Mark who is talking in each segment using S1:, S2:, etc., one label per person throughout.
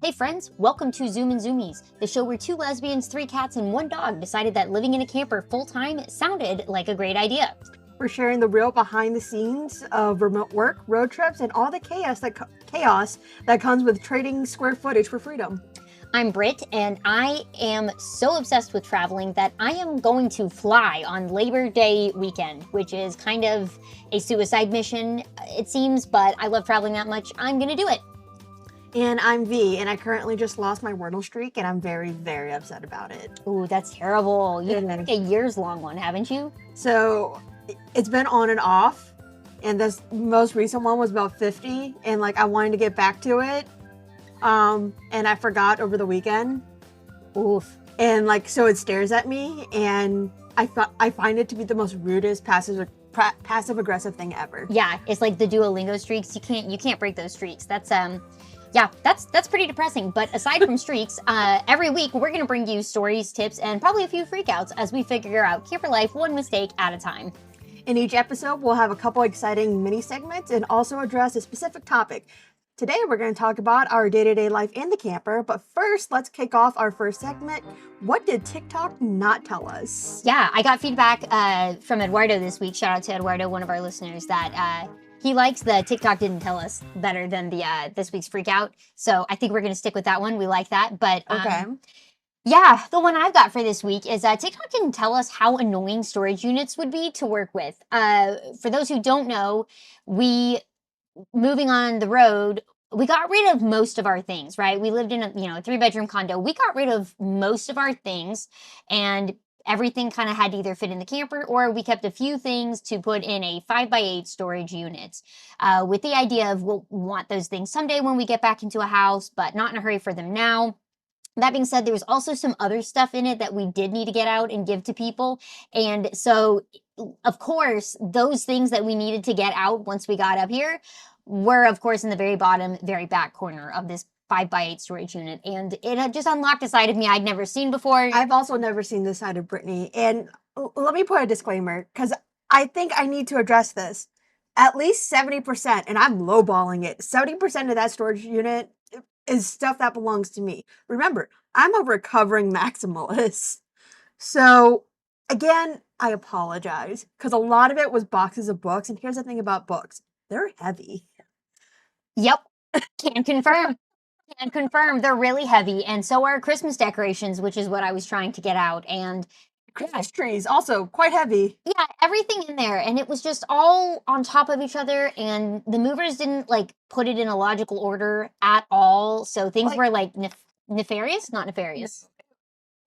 S1: Hey friends, welcome to Zoom and Zoomies, the show where two lesbians, three cats, and one dog decided that living in a camper full-time sounded like a great idea.
S2: We're sharing the real behind the scenes of remote work, road trips, and all the chaos that comes with trading square footage for freedom.
S1: I'm Britt, and I am so obsessed with traveling that I am going to fly on Labor Day weekend, which is kind of a suicide mission, it seems, but I love traveling that much, I'm gonna do it.
S2: And I'm V, and I currently just lost my Wordle streak, and I'm very, very upset about it.
S1: Ooh, that's terrible. You've had a years-long one, haven't you?
S2: So, it's been on and off, and this most recent one was about 50, and like I wanted to get back to it, and I forgot over the weekend.
S1: Oof.
S2: And like, so it stares at me, and I find it to be the most rudest passive-aggressive thing ever.
S1: Yeah, it's like the Duolingo streaks. You can't break those streaks. Yeah, that's pretty depressing. But aside from streaks, every week we're gonna bring you stories, tips, and probably a few freakouts as we figure out camper life one mistake at a time.
S2: In each episode, we'll have a couple exciting mini segments and also address a specific topic. Today, we're going to talk about our day-to-day life in the camper, but first, let's kick off our first segment. What did TikTok not tell us?
S1: Yeah, I got feedback from Eduardo this week. Shout out to Eduardo, one of our listeners, that he likes the TikTok didn't tell us better than the this week's freak out. So I think we're going to stick with that one. We like that. But
S2: Okay.
S1: yeah, the one I've got for this week is TikTok didn't tell us how annoying storage units would be to work with. For those who don't know, moving on the road, we got rid of most of our things, right? We lived in a 3-bedroom condo. We got rid of most of our things, and everything kind of had to either fit in the camper, or we kept a few things to put in a 5x8 storage unit with the idea of we'll want those things someday when we get back into a house, but not in a hurry for them now. That being said, there was also some other stuff in it that we did need to get out and give to people. And so, of course, those things that we needed to get out once we got up here were, of course, in the very bottom, very back corner of this 5x8 storage unit. And it had just unlocked a side of me I'd never seen before.
S2: I've also never seen this side of Brittany. And let me put a disclaimer, because I think I need to address this. At least 70%, and I'm lowballing it, 70% of that storage unit is stuff that belongs to me. Remember, I'm a recovering maximalist. So, again, I apologize, because a lot of it was boxes of books. And here's the thing about books. They're heavy.
S1: Yep, can confirm. Can confirm. They're really heavy, and so are Christmas decorations, which is what I was trying to get out. And
S2: Christmas trees, also quite heavy.
S1: yeah, everything in there, and it was just all on top of each other, and the movers didn't like put it in a logical order at all, so things were like nefarious, not nefarious.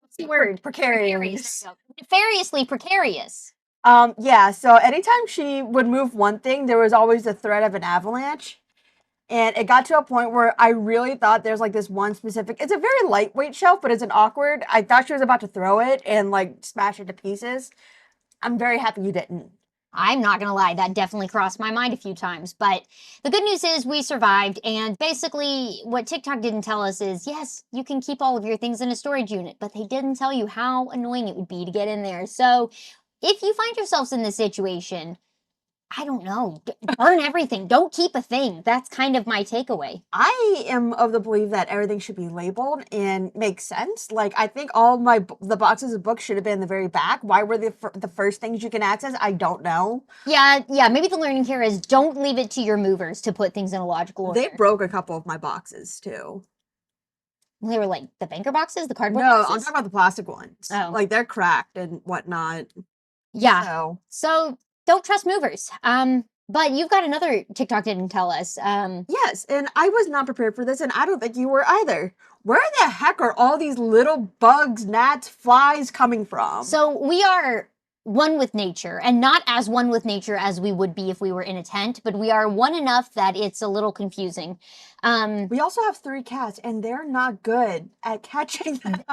S1: What's the word?
S2: Precarious.
S1: Nefariously precarious.
S2: Yeah, so anytime she would move one thing, there was always the threat of an avalanche. And it got to a point where I really thought there's like this one specific, it's a very lightweight shelf, but it's an awkward. I thought she was about to throw it and like smash it to pieces. I'm very happy you didn't.
S1: I'm not gonna lie, that definitely crossed my mind a few times, but the good news is we survived, and basically what TikTok didn't tell us is, yes, you can keep all of your things in a storage unit, but they didn't tell you how annoying it would be to get in there. So if you find yourselves in this situation, I don't know, burn everything, don't keep a thing. That's kind of my takeaway.
S2: I am of the belief that everything should be labeled and make sense. Like, I think all the boxes of books should have been in the very back. Why were the first things you can access? I don't know.
S1: Yeah, maybe the learning here is don't leave it to your movers to put things in a logical order.
S2: They broke a couple of my boxes, too.
S1: They were like the banker boxes, the cardboard
S2: No,
S1: boxes?
S2: I'm talking about the plastic ones.
S1: Oh.
S2: Like, they're cracked and whatnot.
S1: Yeah, so don't trust movers. But you've got another TikTok didn't tell us.
S2: Yes, and I was not prepared for this, and I don't think you were either. Where the heck are all these little bugs, gnats, flies coming from?
S1: So we are one with nature, and not as one with nature as we would be if we were in a tent, but we are one enough that it's a little confusing.
S2: We also have 3 cats, and they're not good at catching them.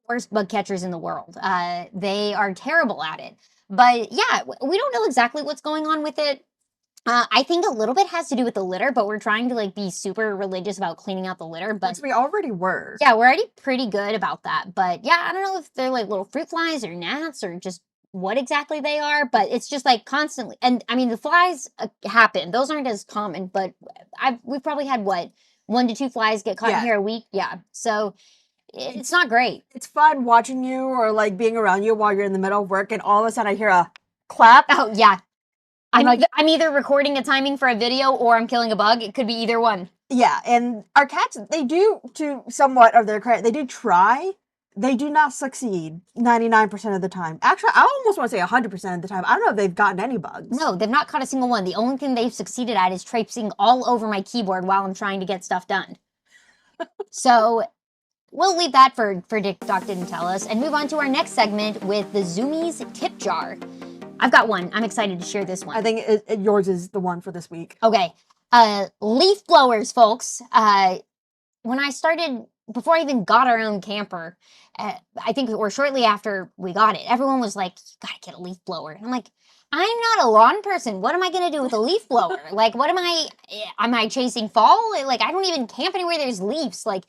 S1: Worst bug catchers in the world. They are terrible at it. But yeah, we don't know exactly what's going on with it. I think a little bit has to do with the litter, but we're trying to like be super religious about cleaning out the litter. But
S2: which we already were.
S1: Yeah, we're already pretty good about that. But yeah, I don't know if they're like little fruit flies or gnats or just what exactly they are, but it's just like constantly. And I mean, the flies happen; those aren't as common. But we've probably had what 1 to 2 flies get caught in
S2: Yeah.
S1: here a week. Yeah. So it's not great.
S2: It's fun watching you or like being around you while you're in the middle of work and all of a sudden I hear a clap.
S1: Oh, yeah.
S2: And
S1: I'm either recording a timing for a video or I'm killing a bug. It could be either one.
S2: yeah, and our cats, they do, to somewhat of their credit, they do try. They do not succeed 99% of the time. Actually, I almost want to say 100% of the time. I don't know if they've gotten any bugs.
S1: No, they've not caught a single one. The only thing they've succeeded at is traipsing all over my keyboard while I'm trying to get stuff done. So we'll leave that for Doc Didn't Tell Us and move on to our next segment with the Zoomies Tip Jar. I've got one. I'm excited to share this one.
S2: I think yours is the one for this week.
S1: Okay. Leaf blowers, folks. When I started, before I even got our own camper, I think, or shortly after we got it, everyone was like, you gotta get a leaf blower. And I'm like, I'm not a lawn person. What am I gonna do with a leaf blower? Like, am I chasing fall? Like, I don't even camp anywhere there's leaves. Like,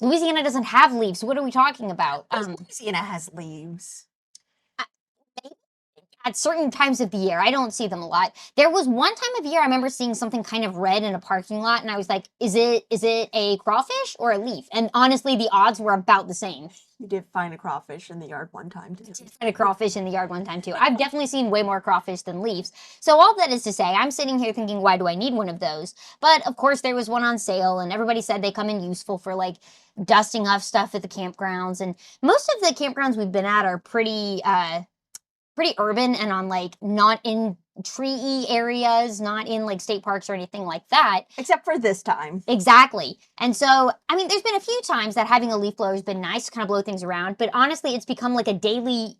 S1: Louisiana doesn't have leaves. What are we talking about?
S2: Louisiana has leaves.
S1: At certain times of the year. I don't see them a lot. There was one time of year I remember seeing something kind of red in a parking lot, and I was like, is it a crawfish or a leaf? And honestly, the odds were about the same.
S2: You did find a crawfish in the yard one time, too.
S1: I did find a crawfish in the yard one time, too. I've definitely seen way more crawfish than leaves. So all that is to say, I'm sitting here thinking, why do I need one of those? But, of course, there was one on sale, and everybody said they come in useful for, like, dusting off stuff at the campgrounds. And most of the campgrounds we've been at are pretty urban and on like not in tree areas, not in like state parks or anything like that.
S2: Except for this time.
S1: Exactly. And so, I mean, there's been a few times that having a leaf blower has been nice to kind of blow things around, but honestly, it's become like a daily,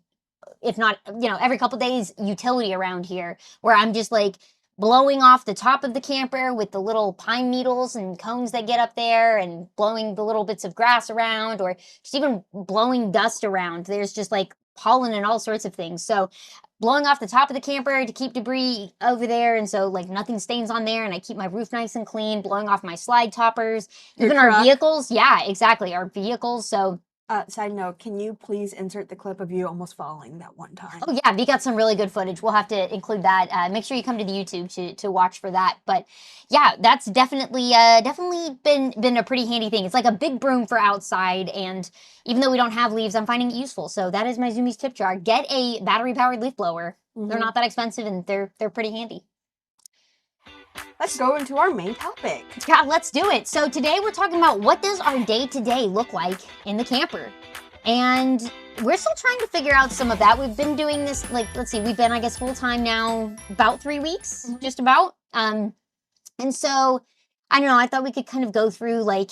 S1: if not, every couple days utility around here where I'm just like blowing off the top of the camper with the little pine needles and cones that get up there and blowing the little bits of grass around or just even blowing dust around. There's just like pollen and all sorts of things. So blowing off the top of the camper to keep debris over there. And so like nothing stains on there. And I keep my roof nice and clean, blowing off my slide toppers, even our vehicles. Yeah, exactly. Our vehicles. So
S2: side note, can you please insert the clip of you almost falling that one time?
S1: Oh yeah, we got some really good footage. We'll have to include that. Make sure you come to the YouTube to watch for that. But yeah, that's definitely been a pretty handy thing. It's like a big broom for outside, and even though we don't have leaves, I'm finding it useful. So that is my Zoomies Tip Jar. Get a battery-powered leaf blower. They're not that expensive, and they're pretty handy.
S2: Let's go into our main topic.
S1: Yeah, let's do it. So today we're talking about what does our day-to-day look like in the camper. And we're still trying to figure out some of that. We've been doing this, like, let's see, we've been, I guess, full-time now about 3 weeks, just about. And so, I don't know, I thought we could kind of go through, like,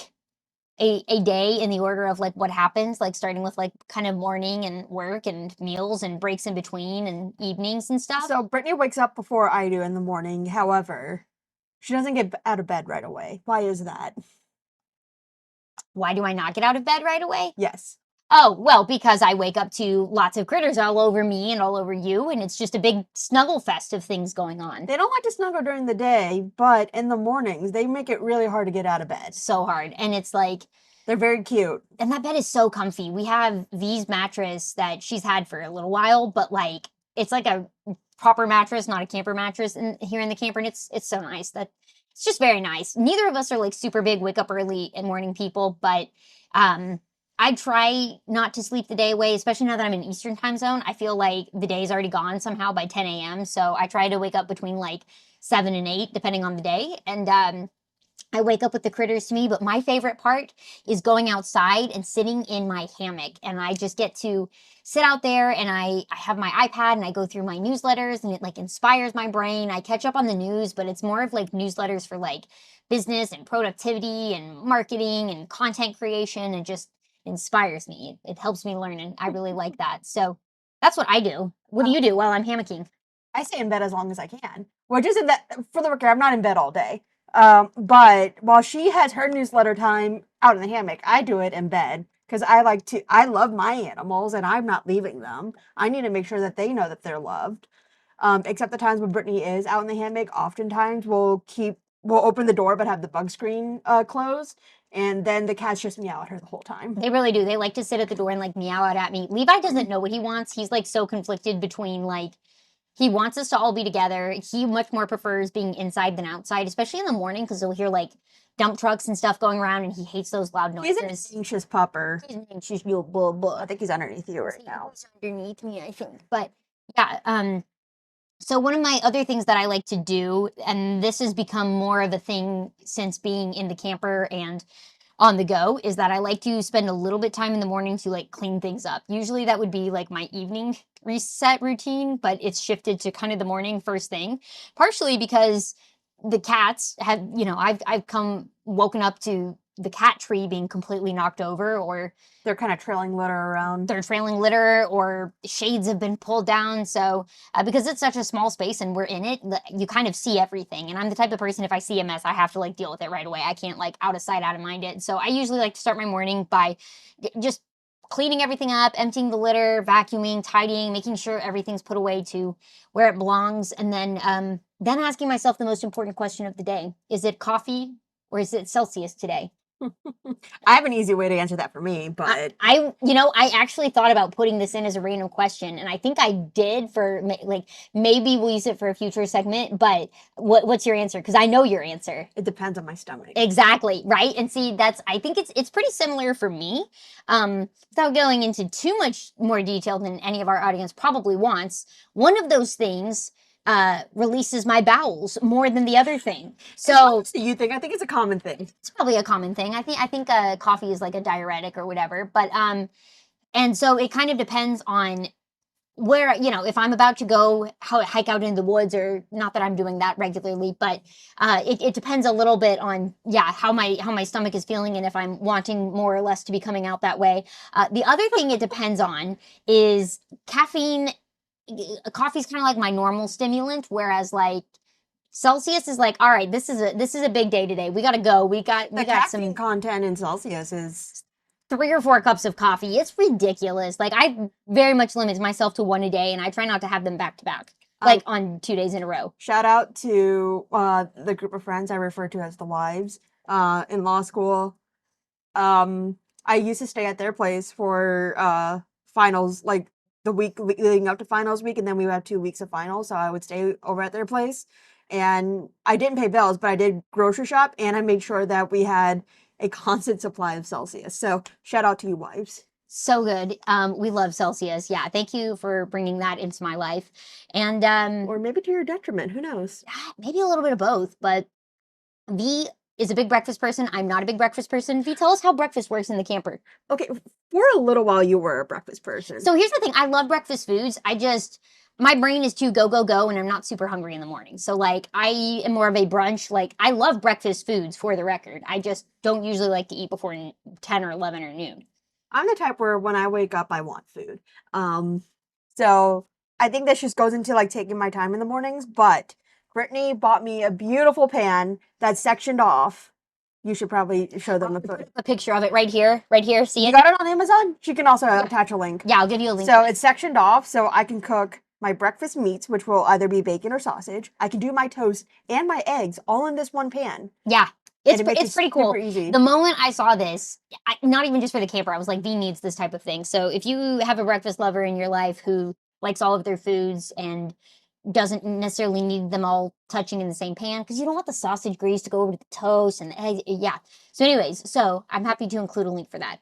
S1: a day in the order of, like, what happens, like, starting with, like, kind of morning and work and meals and breaks in between and evenings and stuff.
S2: So Brittany wakes up before I do in the morning. However, she doesn't get out of bed right away. Why is that?
S1: Why do I not get out of bed right away?
S2: Yes.
S1: Oh, well, because I wake up to lots of critters all over me and all over you, and it's just a big snuggle fest of things going on.
S2: They don't like to snuggle during the day, but in the mornings, they make it really hard to get out of bed.
S1: So hard. And it's like...
S2: They're very cute.
S1: And that bed is so comfy. We have V's mattress that she's had for a little while, but like, it's like a proper mattress, not a camper mattress here in the camper, and it's so nice. That it's just very nice. Neither of us are like super big wake up early and morning people, but I try not to sleep the day away, especially now that I'm in Eastern time zone. I feel like the day's already gone somehow by 10 a.m. So I try to wake up between like 7 and 8, depending on the day. And I wake up with the critters to me, but my favorite part is going outside and sitting in my hammock. And I just get to sit out there and I have my iPad and I go through my newsletters and it like inspires my brain. I catch up on the news, but it's more of like newsletters for like business and productivity and marketing and content creation, and just inspires me. It helps me learn, and I really like that. So that's what I do. What do you do while I'm hammocking?
S2: I stay in bed as long as I can. Which isn't that, for the record, I'm not in bed all day. But while she has her newsletter time out in the hammock, I do it in bed because I love my animals and I'm not leaving them. I need to make sure that they know that they're loved. Except the times when Brittany is out in the hammock, oftentimes we'll open the door but have the bug screen closed, and then the cats just meow at her the whole time.
S1: They really do. They like to sit at the door and like meow out at me. Levi doesn't know what he wants. He's like so conflicted between like, he wants us to all be together. He much more prefers being inside than outside, especially in the morning, because he'll hear like dump trucks and stuff going around, and he hates those loud
S2: He's
S1: noises.
S2: an anxious pupper.
S1: He's an anxious little blah.
S2: I think he's underneath you right now.
S1: He's underneath me, I think. But yeah, so one of my other things that I like to do, and this has become more of a thing since being in the camper and on the go, is that I like to spend a little bit time in the morning to like clean things up. Usually that would be like my evening reset routine, but it's shifted to kind of the morning first thing, partially because the cats have, I've woken up to the cat tree being completely knocked over, or
S2: they're kind of trailing litter around.
S1: They're trailing litter, or shades have been pulled down. So because it's such a small space and we're in it, you kind of see everything. And I'm the type of person, if I see a mess, I have to like deal with it right away. I can't like out of sight, out of mind it. So I usually like to start my morning by just cleaning everything up, emptying the litter, vacuuming, tidying, making sure everything's put away to where it belongs. And then asking myself the most important question of the day. Is it coffee or is it Celsius today?
S2: I have an easy way to answer that for me, but
S1: I actually thought about putting this in as a random question, and I think I did for like maybe we'll use it for a future segment. But what's your answer? Because I know your answer.
S2: It depends on my stomach.
S1: Exactly, right? And see, I think it's pretty similar for me. Without going into too much more detail than any of our audience probably wants, one of those things releases my bowels more than the other thing. So
S2: it's you think I think it's a common thing.
S1: It's probably a common thing. I think coffee is like a diuretic or whatever. But and so it kind of depends on where, if I'm about to go hike out in the woods, or not that I'm doing that regularly, but it depends a little bit on how my stomach is feeling, and if I'm wanting more or less to be coming out that way. The other thing it depends on is caffeine. Coffee's kind of like my normal stimulant, whereas like Celsius is like, all right, this is a big day today. We got to go. We got
S2: some content in Celsius is
S1: 3 or 4 cups of coffee. It's ridiculous. Like I very much limit myself to 1 a day, and I try not to have them back to back, like on 2 days in a row.
S2: Shout out to the group of friends I refer to as the wives in law school. I used to stay at their place for finals, like the week leading up to finals week, and then we would have 2 weeks of finals, so I would stay over at their place. And I didn't pay bills, but I did grocery shop, and I made sure that we had a constant supply of Celsius. So shout out to you wives.
S1: So good. We love Celsius. Yeah, thank you for bringing that into my life. And
S2: or maybe to your detriment, who knows?
S1: Maybe a little bit of both, but V is a big breakfast person. I'm not a big breakfast person. V, tell us how breakfast works in the camper.
S2: Okay, for a little while you were a breakfast person.
S1: So here's the thing. I love breakfast foods. My brain is too go, and I'm not super hungry in the morning. So like I am more of a brunch. Like I love breakfast foods, for the record. I just don't usually like to eat before 10 or 11 or noon.
S2: I'm the type where when I wake up, I want food. So I think this just goes into like taking my time in the mornings, but Brittany bought me a beautiful pan that's sectioned off. You should probably show them
S1: a picture of it right here. See it?
S2: You got it on Amazon? She can also attach a link.
S1: Yeah, I'll give you a link.
S2: So it's sectioned off, so I can cook my breakfast meats, which will either be bacon or sausage. I can do my toast and my eggs all in this one pan.
S1: Yeah. It's pretty cool.
S2: Easy.
S1: The moment I saw this, not even just for the camper, I was like, V needs this type of thing. So if you have a breakfast lover in your life who likes all of their foods and doesn't necessarily need them all touching in the same pan, because you don't want the sausage grease to go over to the toast and the eggs. Yeah. So anyways, I'm happy to include a link for that.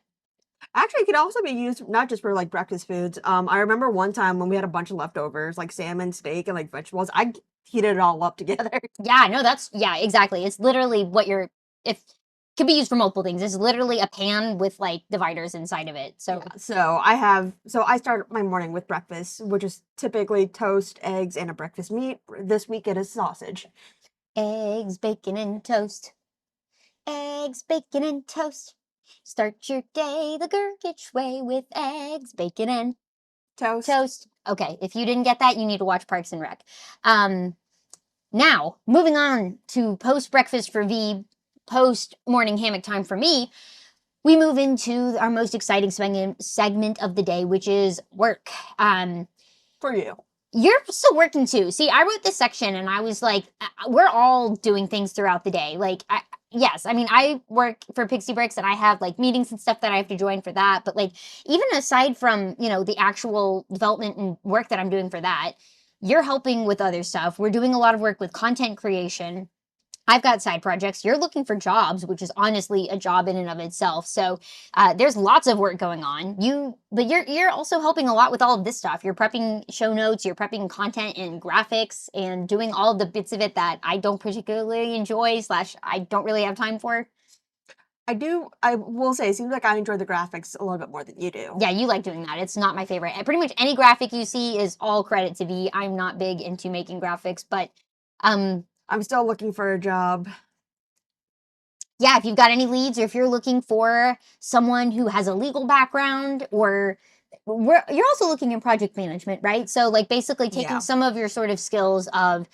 S2: Actually, it could also be used not just for like breakfast foods. I remember one time when we had a bunch of leftovers, like salmon, steak, and like vegetables. I heated it all up together.
S1: Yeah, no, exactly. It's literally it could be used for multiple things. It's literally a pan with like dividers inside of it. So
S2: I start my morning with breakfast, which is typically toast, eggs, and a breakfast meat. This week it is sausage.
S1: Eggs, bacon, and toast. Eggs, bacon, and toast. Start your day the Gurgitch way with eggs, bacon, and
S2: toast.
S1: Okay, if you didn't get that, you need to watch Parks and Rec. Now, moving on to post-breakfast for V, post-morning hammock time for me, we move into our most exciting segment of the day, which is work.
S2: For you.
S1: You're still working too. See, I wrote this section and I was like, we're all doing things throughout the day. Like, yes, I mean, I work for Pixie Bricks and I have like meetings and stuff that I have to join for that. But like, even aside from, the actual development and work that I'm doing for that, you're helping with other stuff. We're doing a lot of work with content creation. I've got side projects. You're looking for jobs, which is honestly a job in and of itself. So there's lots of work going on. But you're also helping a lot with all of this stuff. You're prepping show notes, you're prepping content and graphics, and doing all of the bits of it that I don't particularly enjoy / I don't really have time for.
S2: I will say, it seems like I enjoy the graphics a little bit more than you do.
S1: Yeah, you like doing that. It's not my favorite. Pretty much any graphic you see is all credit to me. I'm not big into making graphics, but
S2: I'm still looking for a job.
S1: yeah, if you've got any leads or if you're looking for someone who has a legal background or you're also looking in project management, right? So like basically taking
S2: Yeah.
S1: some of your sort of skills of,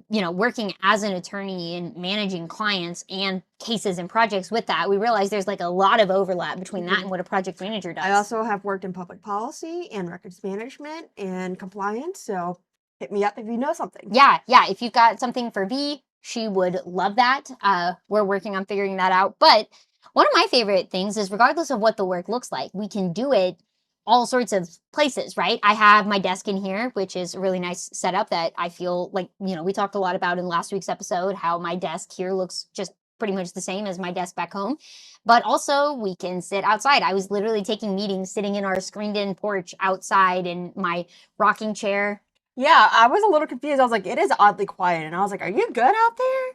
S1: working as an attorney and managing clients and cases and projects with that. We realize there's like a lot of overlap between that and what a project manager does.
S2: I also have worked in public policy and records management and compliance. So hit me up if you know something.
S1: Yeah. If you've got something for V, she would love that. We're working on figuring that out. But one of my favorite things is regardless of what the work looks like, we can do it all sorts of places, right? I have my desk in here, which is a really nice setup that I feel like, we talked a lot about in last week's episode, how my desk here looks just pretty much the same as my desk back home. But also we can sit outside. I was literally taking meetings sitting in our screened in porch outside in my rocking chair.
S2: Yeah, I was a little confused. I was like, it is oddly quiet. And I was like, are you good out there?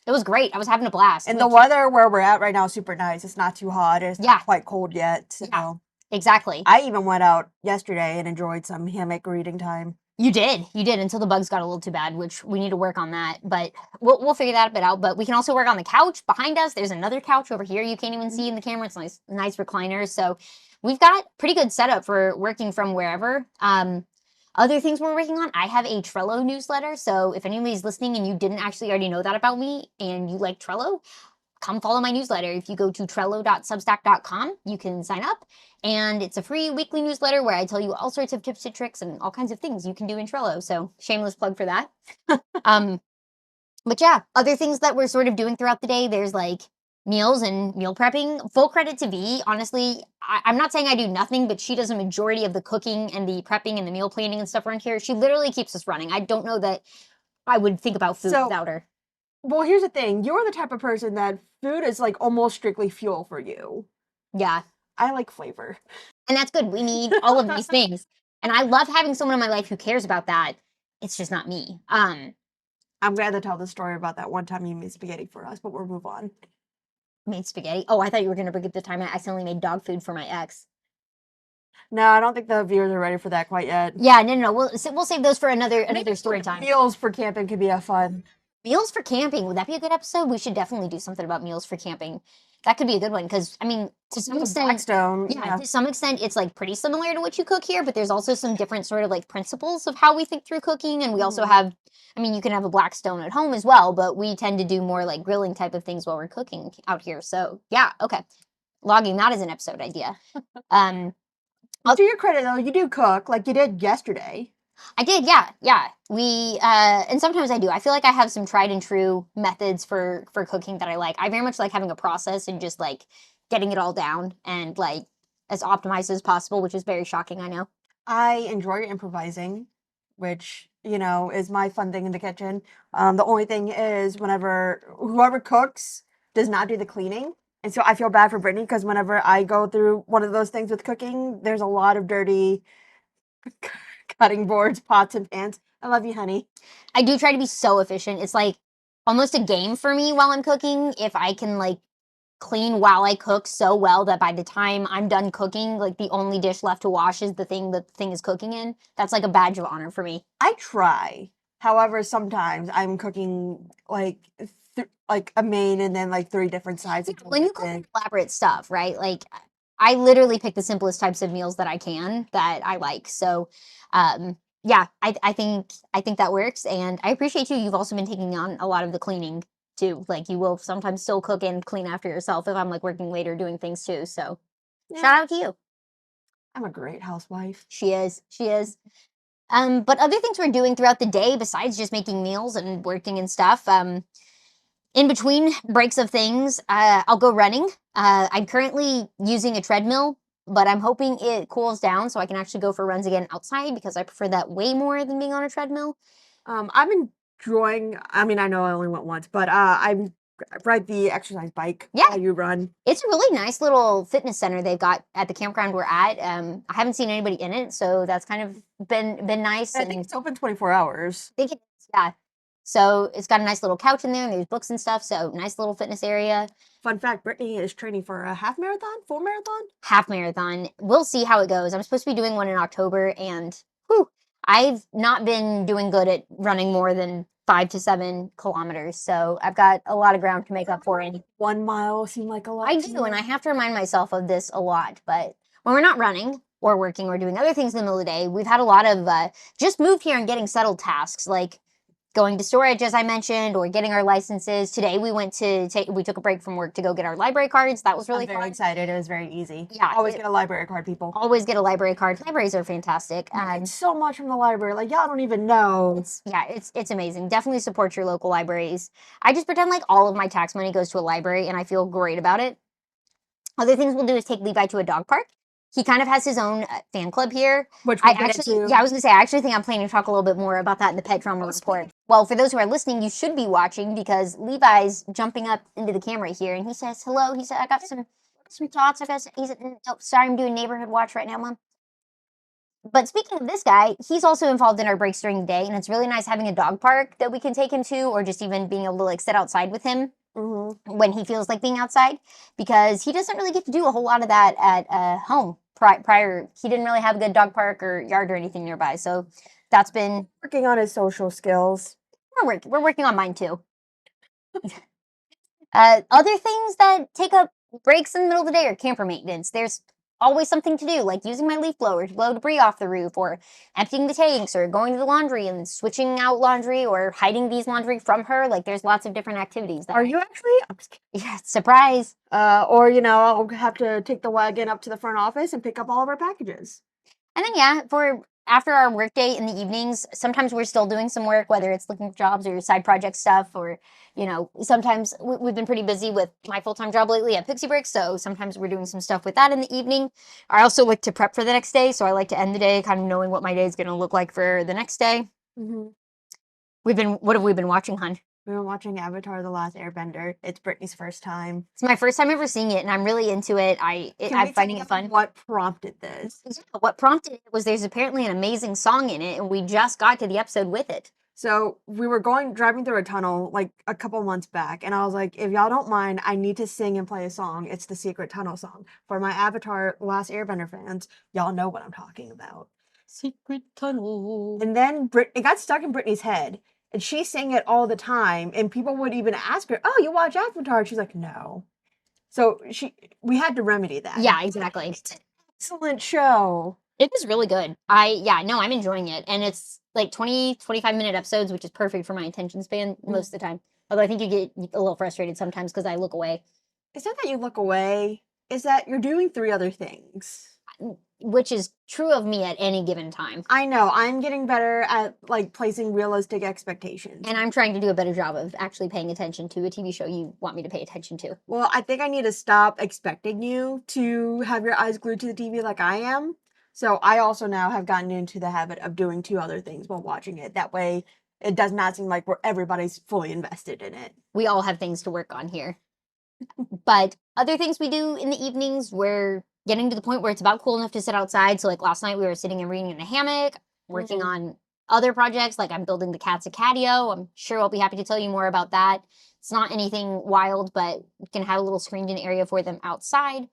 S1: It was great. I was having a blast.
S2: And the weather where we're at right now is super nice. It's not too hot. It's not quite cold yet. So.
S1: Yeah, exactly.
S2: I even went out yesterday and enjoyed some hammock reading time.
S1: You did until the bugs got a little too bad, which we need to work on that. But we'll figure that bit out. But we can also work on the couch behind us. There's another couch over here you can't even see in the camera. It's nice recliners. So we've got pretty good setup for working from wherever. Other things we're working on, I have a Trello newsletter. So if anybody's listening and you didn't actually already know that about me and you like Trello, come follow my newsletter. If you go to trello.substack.com, you can sign up. And it's a free weekly newsletter where I tell you all sorts of tips and tricks and all kinds of things you can do in Trello. So shameless plug for that. But yeah, other things that we're sort of doing throughout the day, there's like meals and meal prepping. Full credit to V. Honestly, I'm not saying I do nothing, but she does a majority of the cooking and the prepping and the meal planning and stuff around here. She literally keeps us running. I don't know that I would think about food without her.
S2: Well, here's the thing. You're the type of person that food is like almost strictly fuel for you.
S1: Yeah.
S2: I like flavor.
S1: And that's good. We need all of these things. And I love having someone in my life who cares about that. It's just not me.
S2: I'm glad to tell the story about that one time you made spaghetti for us, but we'll move on.
S1: Made spaghetti? Oh, I thought you were going to bring up the time I accidentally made dog food for my ex.
S2: No, I don't think the viewers are ready for that quite yet.
S1: Yeah, no. We'll save those for another story time.
S2: Meals for camping could be a fun.
S1: Meals for camping. Would that be a good episode? We should definitely do something about meals for camping. That could be a good one because, I mean, to some extent,
S2: Blackstone,
S1: to some extent, it's like pretty similar to what you cook here, but there's also some different sort of like principles of how we think through cooking. And we also have, I mean, you can have a Blackstone at home as well, but we tend to do more like grilling type of things while we're cooking out here. So yeah, okay. Logging that as an episode idea.
S2: To your credit though, you do cook like you did yesterday.
S1: I did, yeah. We and sometimes I do. I feel like I have some tried and true methods for cooking that I like. I very much like having a process and just like getting it all down and like as optimized as possible, which is very shocking, I know.
S2: I enjoy improvising, which, is my fun thing in the kitchen. The only thing is whenever whoever cooks does not do the cleaning. And so I feel bad for Brittany because whenever I go through one of those things with cooking, there's a lot of dirty cutting boards, pots, and pans. I love you, honey.
S1: I do try to be so efficient. It's like almost a game for me while I'm cooking. If I can like clean while I cook so well that by the time I'm done cooking, like the only dish left to wash is the thing that the thing is cooking in. That's like a badge of honor for me.
S2: I try. However, sometimes I'm cooking like a main and then like 3 different sides.
S1: When you cook elaborate stuff, right? Like I literally pick the simplest types of meals that I can that I like. So, yeah, I think that works, and I appreciate you. You've also been taking on a lot of the cleaning too. Like you will sometimes still cook and clean after yourself if I'm like working late or doing things too. So, shout out to you.
S2: I'm a great housewife.
S1: She is. But other things we're doing throughout the day besides just making meals and working and stuff. In between breaks of things, I'll go running. I'm currently using a treadmill, but I'm hoping it cools down so I can actually go for runs again outside because I prefer that way more than being on a treadmill.
S2: I've been enjoying. I mean, I know I only went once, but I ride the exercise bike.
S1: Yeah.
S2: You run.
S1: It's a really nice little fitness center they've got at the campground we're at. I haven't seen anybody in it, so that's kind of been nice.
S2: I think it's open 24 hours.
S1: I think it is, yeah. So it's got a nice little couch in there, and there's books and stuff. So nice little fitness area.
S2: Fun fact: Brittany is training for a half marathon, full marathon.
S1: Half marathon. We'll see how it goes. I'm supposed to be doing one in October, and whew, I've not been doing good at running more than 5 to 7 kilometers. So I've got a lot of ground to make up for. And
S2: 1 mile seemed like a lot.
S1: I do, and I have to remind myself of this a lot. But when we're not running or working or doing other things in the middle of the day, we've had a lot of just move here and getting settled tasks like going to storage, as I mentioned, or getting our licenses. Today we went to we took a break from work to go get our library cards. That was really
S2: I'm very
S1: fun.
S2: excited. It was very easy.
S1: Yeah,
S2: Always get a library card, people.
S1: Always get a library card. Libraries are fantastic.
S2: So much from the library. Like, y'all don't even know.
S1: It's amazing. Definitely support your local libraries. I just pretend like all of my tax money goes to a library, and I feel great about it. Other things we'll do is take Levi to a dog park. He kind of has his own fan club here.
S2: Which
S1: I was gonna say, I actually think I'm planning to talk a little bit more about that in the pet drama report. Well, for those who are listening, you should be watching because Levi's jumping up into the camera here, and he says, "Hello." He said, "I got some thoughts." He said, "Oh, sorry, I'm doing neighborhood watch right now, Mom." But speaking of this guy, he's also involved in our breaks during the day, and it's really nice having a dog park that we can take him to, or just even being able to like sit outside with him when he feels like being outside, because he doesn't really get to do a whole lot of that at home. Prior, he didn't really have a good dog park or yard or anything nearby, so that's been
S2: working on his social skills.
S1: We're working on mine too. Other things that take up breaks in the middle of the day are camper maintenance. There's always something to do, like using my leaf blower to blow debris off the roof, or emptying the tanks, or going to the laundry and switching out laundry, or hiding these laundry from her. Like, there's lots of different activities.
S2: Are you actually? I'm just kidding.
S1: Yeah, surprise.
S2: Or, I'll have to take the wagon up to the front office and pick up all of our packages.
S1: And then, yeah, for after our workday in the evenings, sometimes we're still doing some work, whether it's looking for jobs or side project stuff, or, sometimes we've been pretty busy with my full-time job lately at Pixie Bricks, so sometimes we're doing some stuff with that in the evening. I also like to prep for the next day, so I like to end the day kind of knowing what my day is going to look like for the next day. What have we been watching, hon?
S2: We've been watching Avatar: The Last Airbender. It's Brittany's first time.
S1: It's my first time ever seeing it, and I'm really into it. I'm finding it fun.
S2: What prompted this?
S1: What prompted it was there's apparently an amazing song in it, and we just got to the episode with it.
S2: So we were driving through a tunnel like a couple months back, and I was like, if y'all don't mind, I need to sing and play a song. It's the Secret Tunnel song. For my Avatar: Last Airbender fans, y'all know what I'm talking about.
S1: Secret Tunnel.
S2: And then it got stuck in Brittany's head. And she sang it all the time, and people would even ask her, "Oh, you watch Avatar?" She's like, "No." So we had to remedy that.
S1: Yeah, exactly.
S2: It's an excellent show.
S1: It is really good. I'm enjoying it, and it's like 20-25-minute episodes, which is perfect for my attention span most of the time. Although I think you get a little frustrated sometimes because I look away.
S2: It's not that you look away; it's that you're doing 3 other things.
S1: Which is true of me at any given time.
S2: I know. I'm getting better at placing realistic expectations.
S1: And I'm trying to do a better job of actually paying attention to a TV show you want me to pay attention to.
S2: Well, I think I need to stop expecting you to have your eyes glued to the TV like I am. So I also now have gotten into the habit of doing 2 other things while watching it. That way it does not seem like everybody's fully invested in it.
S1: We all have things to work on here. But other things we do in the evenings, we're getting to the point where it's about cool enough to sit outside. So like last night we were sitting and reading in a hammock, working on other projects. Like I'm building the cats a catio. I'm sure I'll be happy to tell you more about that. It's not anything wild, but we can have a little screened in area for them outside.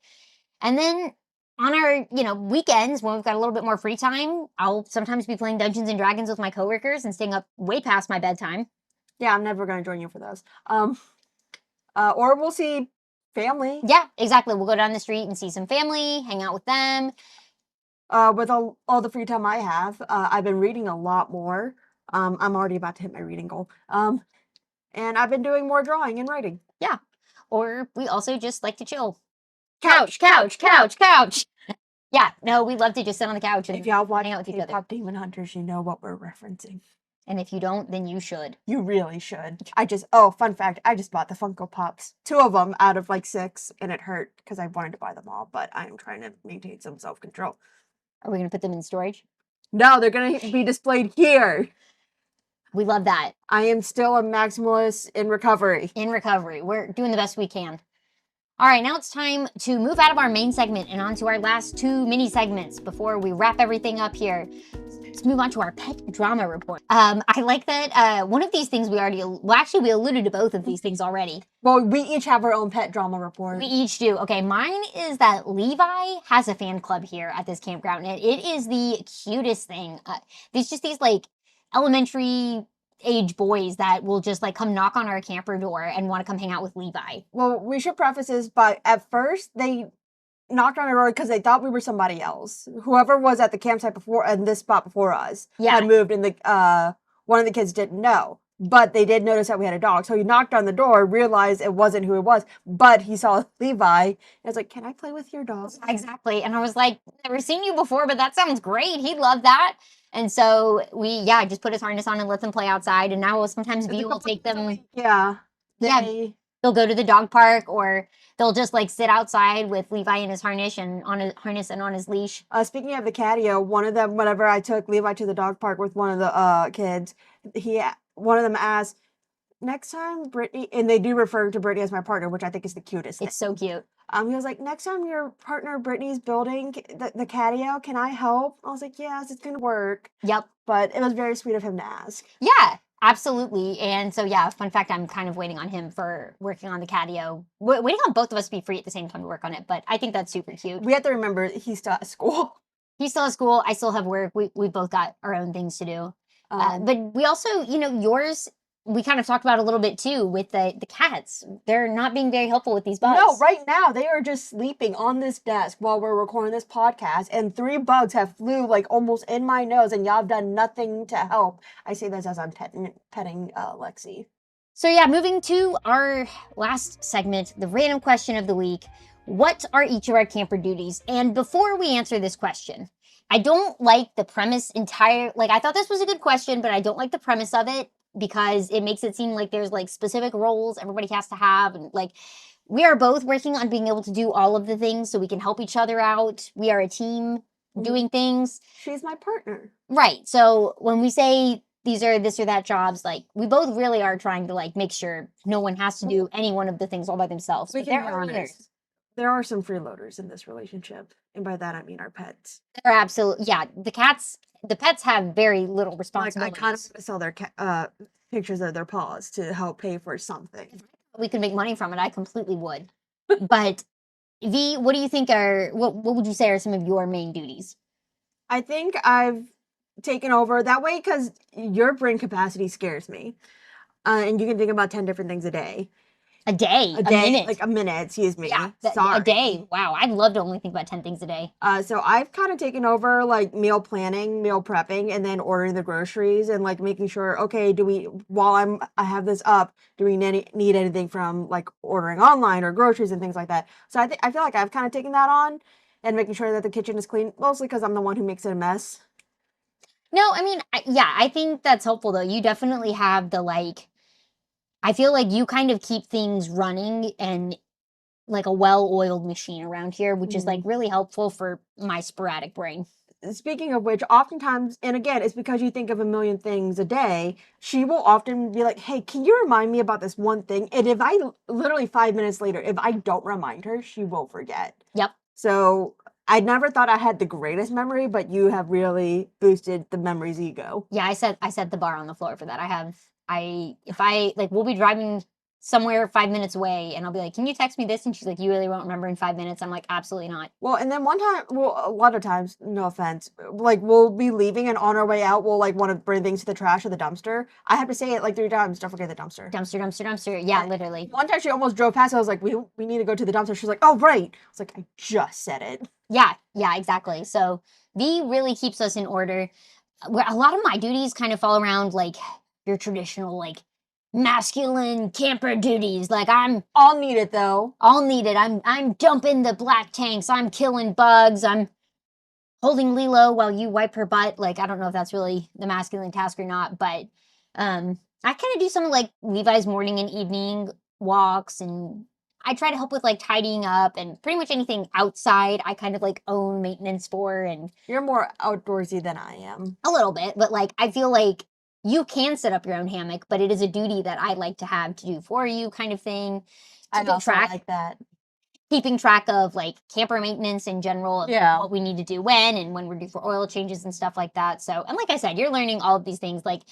S1: And then on our, weekends when we've got a little bit more free time, I'll sometimes be playing Dungeons and Dragons with my coworkers and staying up way past my bedtime.
S2: Yeah, I'm never going to join you for those. Or we'll see family.
S1: Yeah, exactly. We'll go down the street and see some family, hang out with them.
S2: With all the free time I have, I've been reading a lot more. I'm already about to hit my reading goal. And I've been doing more drawing and writing.
S1: Yeah. Or we also just like to chill. Couch, couch, couch, couch. Yeah, no, we love to just sit on the couch and
S2: if y'all watch
S1: hang out with each other.
S2: K-pop Demon Hunters, you know what we're referencing.
S1: And if you don't, then you should.
S2: You really should. Fun fact, I just bought the Funko Pops. 2 of them out of 6, and it hurt because I wanted to buy them all, but I'm trying to maintain some self-control.
S1: Are we going to put them in storage?
S2: No, they're going to be displayed here.
S1: We love that.
S2: I am still a maximalist in recovery.
S1: In recovery. We're doing the best we can. All right, now it's time to move out of our main segment and onto our last 2 mini segments before we wrap everything up here. Let's move on to our pet drama report. I like that one of these things we alluded to both of these things already.
S2: Well, we each have our own pet drama report.
S1: We each do. Okay, mine is that Levi has a fan club here at this campground, and it is the cutest thing. There's just these like elementary age boys that will just like come knock on our camper door and want to come hang out with Levi.
S2: Well, we should preface this by at first they knocked on our door because they thought we were somebody else. Whoever was at the campsite before and this spot before us had moved, and the one of the kids didn't know. But they did notice that we had a dog. So he knocked on the door, realized it wasn't who it was, but he saw Levi and was like, "Can I play with your dog?"
S1: Exactly. And I was like, "Never seen you before, but that sounds great. He'd love that." And so we, just put his harness on and let them play outside. And now sometimes V will take them.
S2: Yeah.
S1: They'll go to the dog park, or they'll just like sit outside with Levi in his harness and on his leash.
S2: Speaking of the catio, one of them, whenever I took Levi to the dog park with one of the kids, one of them asked, "Next time, Brittany," and they do refer to Brittany as my partner, which I think is the cutest thing.
S1: It's so cute.
S2: He was like, "Next time your partner Brittany's building the catio, can I help?" I was like, "Yes, it's gonna work."
S1: Yep.
S2: But it was very sweet of him to ask.
S1: Yeah, absolutely. And so fun fact, I'm kind of waiting on him for working on the catio. Waiting on both of us to be free at the same time to work on it, but I think that's super cute.
S2: We have to remember he's still at school.
S1: He's still at school. I still have work. We both got our own things to do. But we also, yours, we kind of talked about a little bit too with the cats. They're not being very helpful with these bugs.
S2: No, right now they are just sleeping on this desk while we're recording this podcast, and 3 bugs have flew like almost in my nose, and y'all have done nothing to help. I say this as I'm petting Lexi.
S1: So moving to our last segment, the random question of the week. What are each of our camper duties? And before we answer this question, I don't like the premise I thought this was a good question, but I don't like the premise of it because it makes it seem like there's like specific roles everybody has to have. And like, we are both working on being able to do all of the things so we can help each other out. We are a team doing things.
S2: She's my partner.
S1: Right. So when we say these are this or that jobs, like we both really are trying to like make sure no one has to do any one of the things all by themselves.
S2: We can be honest. There are some freeloaders in this relationship, and by that I mean our pets.
S1: They're absolutely, the pets have very little responsibility.
S2: Like I kind of want to sell their pictures of their paws to help pay for something.
S1: If we could make money from it, I completely would. But V, what do you think what would you say are some of your main duties?
S2: I think I've taken over that way because your brain capacity scares me, and you can think about 10 different things a day.
S1: A day,
S2: minute. Like a minute, excuse me.
S1: Yeah,
S2: sorry.
S1: A day. Wow, I'd love to only think about 10 things a day.
S2: So I've kind of taken over like meal planning, meal prepping, and then ordering the groceries and like making sure, okay, while I have this up, do we need anything from like ordering online or groceries and things like that? So I feel like I've kind of taken that on and making sure that the kitchen is clean, mostly because I'm the one who makes it a mess.
S1: No, I mean, I think that's helpful though. You definitely have I feel like you kind of keep things running and like a well-oiled machine around here, which is like really helpful for my sporadic brain.
S2: Speaking of which, oftentimes, and again, it's because you think of a million things a day, she will often be like, "Hey, can you remind me about this one thing?" And if I literally 5 minutes later, if I don't remind her, she will forget.
S1: Yep.
S2: So I never thought I had the greatest memory, but you have really boosted the memory's ego.
S1: Yeah, I set the bar on the floor for that. We'll be driving somewhere 5 minutes away and I'll be like, "Can you text me this?" And she's like, "You really won't remember in 5 minutes?" I'm like, "Absolutely not."
S2: Well, and then a lot of times, no offense, like we'll be leaving and on our way out, we'll like want to bring things to the trash or the dumpster. I have to say it like 3 times, "Don't forget the dumpster."
S1: Dumpster, dumpster, dumpster. Yeah, literally.
S2: One time she almost drove past, I was like, we need to go to the dumpster. She's like, "Oh, right." I was like, "I just said it."
S1: Yeah, exactly. So V really keeps us in order. Where a lot of my duties kind of fall around like your traditional like masculine camper duties. Like I'm
S2: all needed though.
S1: All needed. I'm dumping the black tanks. I'm killing bugs. I'm holding Lilo while you wipe her butt. Like I don't know if that's really the masculine task or not, but I kind of do some like Levi's morning and evening walks, and I try to help with like tidying up and pretty much anything outside. I kind of like own maintenance for, and
S2: you're more outdoorsy than I am.
S1: A little bit, but like I feel like you can set up your own hammock, but it is a duty that I like to have to do for you kind of thing.
S2: I also like that.
S1: Keeping track of like camper maintenance in general, of
S2: Yeah.
S1: what we need to do when we're due for oil changes and stuff like that. So, and like I said, you're learning all of these things. Like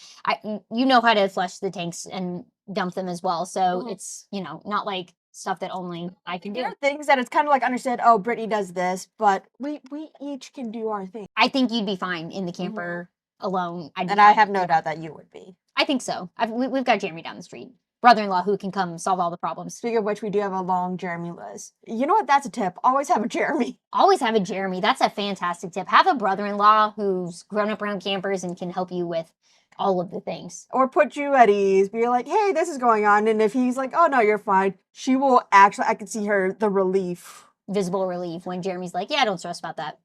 S1: you know how to flush the tanks and dump them as well. So it's, you know, not like stuff that only I can do.
S2: There are things that it's kind of like understood, oh, Brittany does this, but we each can do our thing.
S1: I think you'd be fine in the camper alone.
S2: And I have no doubt that you would be.
S1: I think so. We've got Jeremy down the street. Brother-in-law who can come solve all the problems.
S2: Speaking of which, we do have a long Jeremy list. You know what? That's a tip. Always have a Jeremy.
S1: Always have a Jeremy. That's a fantastic tip. Have a brother-in-law who's grown up around campers and can help you with all of the things.
S2: Or put you at ease. Be like, hey, this is going on. And if he's like, oh, no, you're fine. She will actually, I can see her, the relief.
S1: Visible relief when Jeremy's like, yeah, don't stress about that.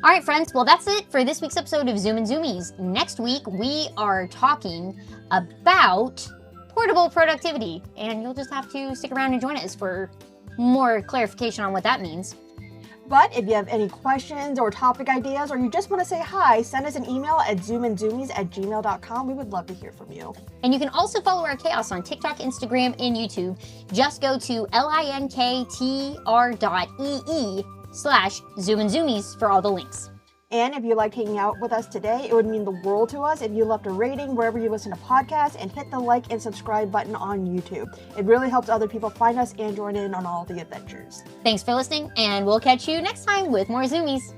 S1: All right, friends. Well, that's it for this week's episode of Zoom and Zoomies. Next week, we are talking about portable productivity, and you'll just have to stick around and join us for more clarification on what that means.
S2: But if you have any questions or topic ideas, or you just want to say hi, send us an email at zoomandzoomies@gmail.com. We would love to hear from you.
S1: And you can also follow our chaos on TikTok, Instagram, and YouTube. Just go to linktr.ee/zoomandzoomies for all the links.
S2: And if you liked hanging out with us today, it would mean the world to us if you left a rating wherever you listen to podcasts and hit the like and subscribe button on YouTube. It really helps other people find us and join in on all the adventures.
S1: Thanks for listening, and we'll catch you next time with more Zoomies.